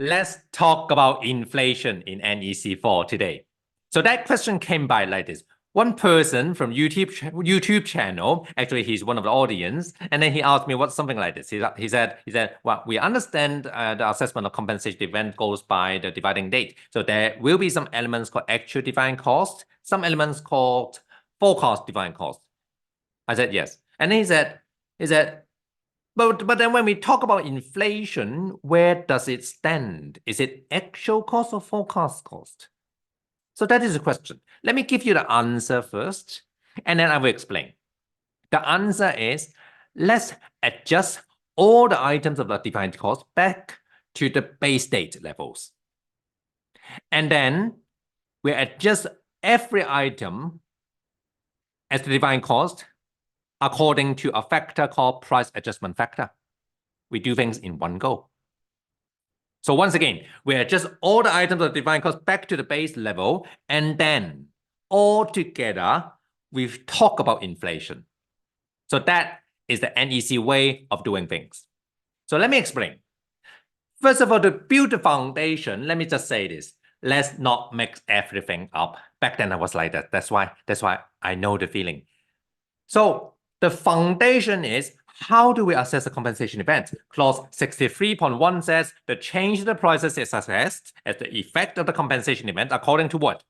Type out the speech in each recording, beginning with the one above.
let's talk about inflation in NEC4 today. So that question came by like this. One person from YouTube channel, actually he's one of the audience, and then he asked me what's something like this. He said, well, we understand the assessment of compensation event goes by the dividing date. So there will be some elements called actual defined cost, some elements called forecast defined cost. I said yes. And then he said, but then when we talk about inflation, where does it stand? Is it actual cost or forecast cost? So that is the question. Let me give you the answer first, and then I will explain. The answer is, let's adjust all the items of the defined cost back to the base date levels. And then we adjust every item as the defined cost according to a factor called price adjustment factor. We do things in one go. So once again, we adjust all the items of the defined cost back to the base level, and then all together, we talk about inflation. So that is the NEC way of doing things. So let me explain. First of all, to build the foundation, let me just say this. Let's not mix everything up. Back then I was like that. That's why I know the feeling. So the foundation is, how do we assess a compensation event? Clause 63.1 says the change in the prices is assessed as the effect of the compensation event according to what?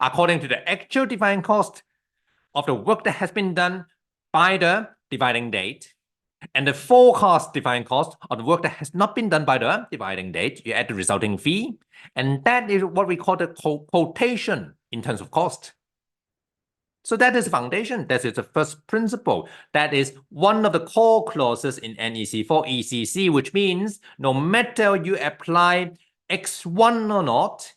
According to the actual defined cost of the work that has been done by the dividing date, and the forecast defined cost of the work that has not been done by the dividing date. You add the resulting fee, and that is what we call the quotation in terms of cost. So that is the foundation. That is the first principle. That is one of the core clauses in NEC4 ECC, which means no matter you apply X1 or not,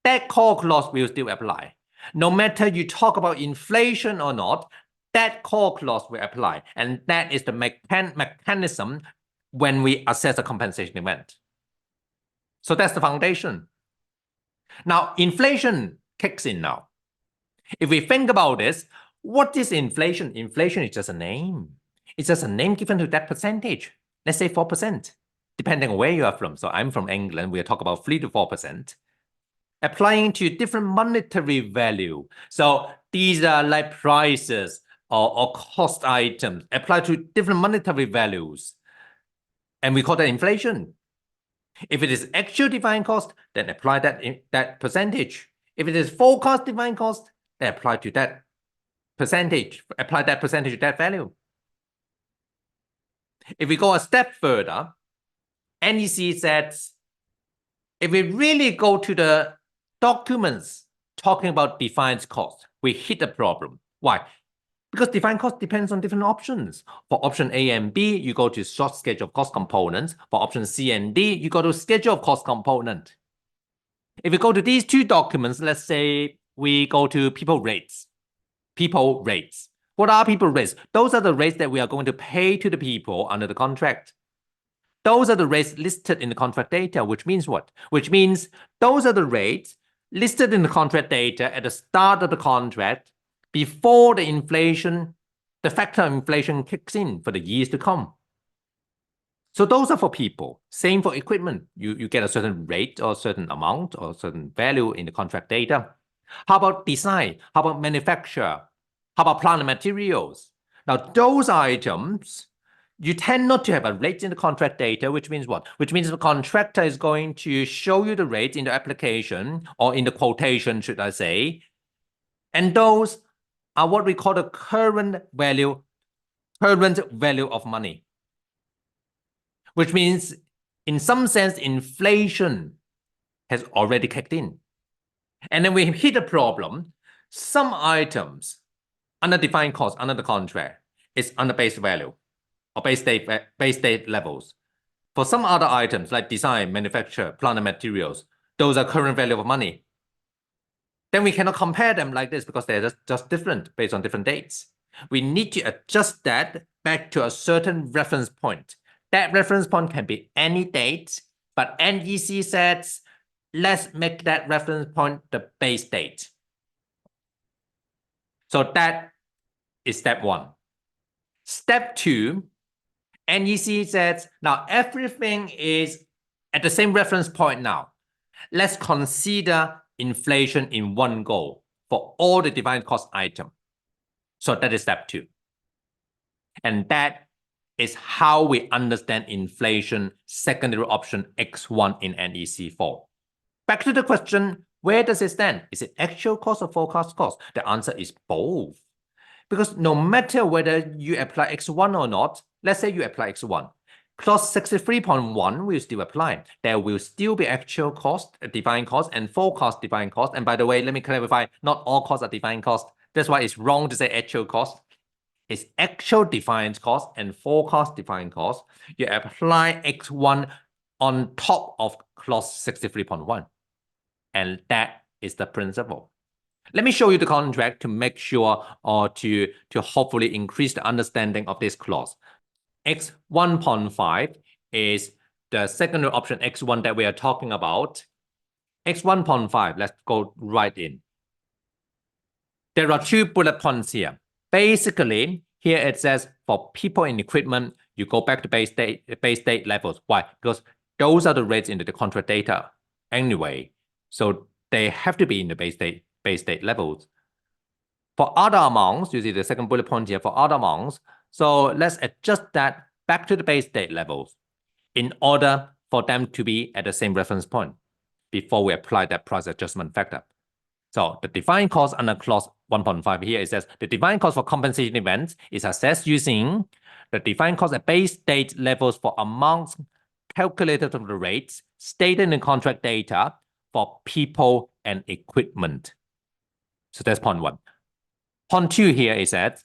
that core clause will still apply. No matter you talk about inflation or not, that core clause will apply. And that is the mechanism when we assess a compensation event. So that's the foundation. Now, inflation kicks in now. If we think about this, what is inflation? Inflation is just a name. It's just a name given to that percentage. Let's say 4%, depending on where you are from. So I'm from England. We'll talk about 3 to 4%. Applying to different monetary value. So these are like prices or cost items applied to different monetary values. And we call that inflation. If it is actual defined cost, then apply that percentage. If it is forecast defined cost, then apply to that percentage. Apply that percentage to that value. If we go a step further, NEC says, if we really go to the documents talking about defined cost, we hit a problem. Why? Because defined cost depends on different options. For option A and B, you go to short schedule of cost components. For option C and D, you go to schedule of cost component. If we go to these two documents, let's say we go to people rates. People rates. What are people rates? Those are the rates that we are going to pay to the people under the contract. Those are the rates listed in the contract data, which means what? Which means those are the rates listed in the contract data at the start of the contract before the inflation, the factor of inflation kicks in for the years to come. So those are for people. Same for equipment. You get a certain rate or certain amount or certain value in the contract data. How about design? How about manufacture? How about plant and materials? Now, those items, you tend not to have a rate in the contract data, which means what? Which means the contractor is going to show you the rate in the application or in the quotation, should I say. And those are what we call the current value of money. Which means, in some sense, inflation has already kicked in. And then we hit a problem. Some items under defined cost, under the contract, is under base value or base date levels. For some other items like design, manufacture, plant and materials, those are current value of money. Then we cannot compare them like this because they're just different based on different dates. We need to adjust that back to a certain reference point. That reference point can be any date, but NEC says, let's make that reference point the base date. So that is step one. Step two, NEC says, now everything is At the same reference point now, let's consider inflation in one go for all the defined cost items. So that is step 2. And that is how we understand inflation secondary option X1 in NEC4. Back to the question, where does it stand? Is it actual cost or forecast cost? The answer is both. Because no matter whether you apply X1 or not, let's say you apply X1, clause 63.1 will still apply. There will still be actual cost, defined cost, and forecast defined cost. And by the way, let me clarify, not all costs are defined cost. That's why it's wrong to say actual cost. It's actual defined cost and forecast defined cost. You apply X1 on top of clause 63.1. And that is the principle. Let me show you the contract to make sure or to hopefully increase the understanding of this clause. X1.5 is the secondary option X1 that we are talking about. X1.5, let's go right in. There are 2 bullet points here. Basically, here it says for people and equipment, you go back to base date levels. Why? Because those are the rates in the contract data anyway. So they have to be in the base date levels. For other amounts, you see the second bullet point here for other amounts. So let's adjust that back to the base date levels in order for them to be at the same reference point before we apply that price adjustment factor. So the defined cost under clause 1.5 here, it says the defined cost for compensation events is assessed using the defined cost at base date levels for amounts calculated from the rates stated in the contract data for people and equipment. So that's point 1. Point 2 here is that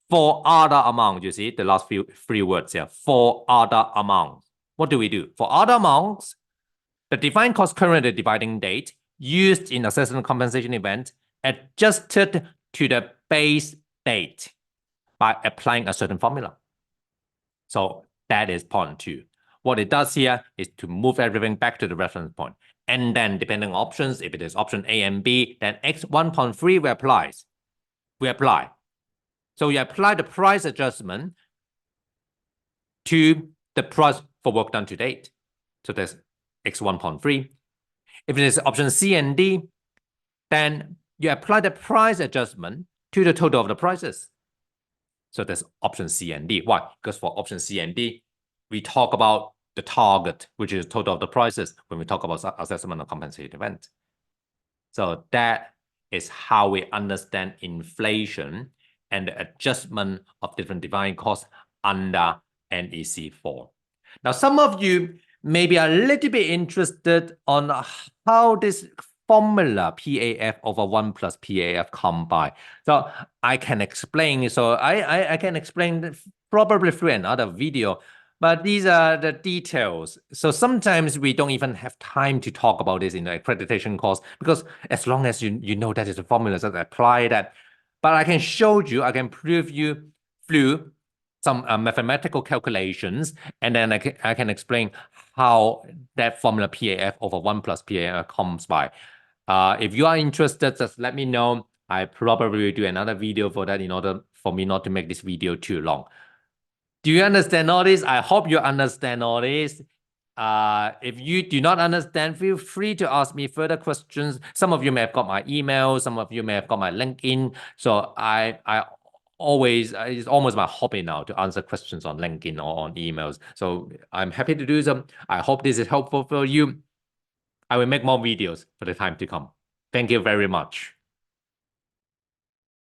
for other amounts, you see the last 3 words here, for other amounts. What do we do? For other amounts, the defined cost current dividing date used in assessing compensation event adjusted to the base date by applying a certain formula. So that is point 2. What it does here is to move everything back to the reference point. And then depending on options, if it is option A and B, then X1.3 we apply. So you apply the price adjustment to the price for work done to date. So that's X1.3. If it is option C and D, then you apply the price adjustment to the total of the prices. So that's option C and D. Why? Because for option C and D, we talk about the target, which is total of the prices when we talk about assessment of compensation event. So that is how we understand inflation and the adjustment of different defined costs under NEC4. Now, some of you may be a little bit interested on how this formula PAF over 1 plus PAF come by. So I can explain. So I can explain probably through another video, but these are the details. So sometimes we don't even have time to talk about this in the accreditation course, because as long as you know that is the formula that apply that. But I can show you, I can prove you through some mathematical calculations, and then I can explain how that formula PAF over 1 plus PAF comes by. If you are interested, just let me know. I probably will do another video for that in order for me not to make this video too long. Do you understand all this? I hope you understand all this. If you do not understand, feel free to ask me further questions. Some of you may have got my email, some of you may have got my LinkedIn. So I always, it's almost my hobby now to answer questions on LinkedIn or on emails. So I'm happy to do some. I hope this is helpful for you. I will make more videos for the time to come. Thank you very much.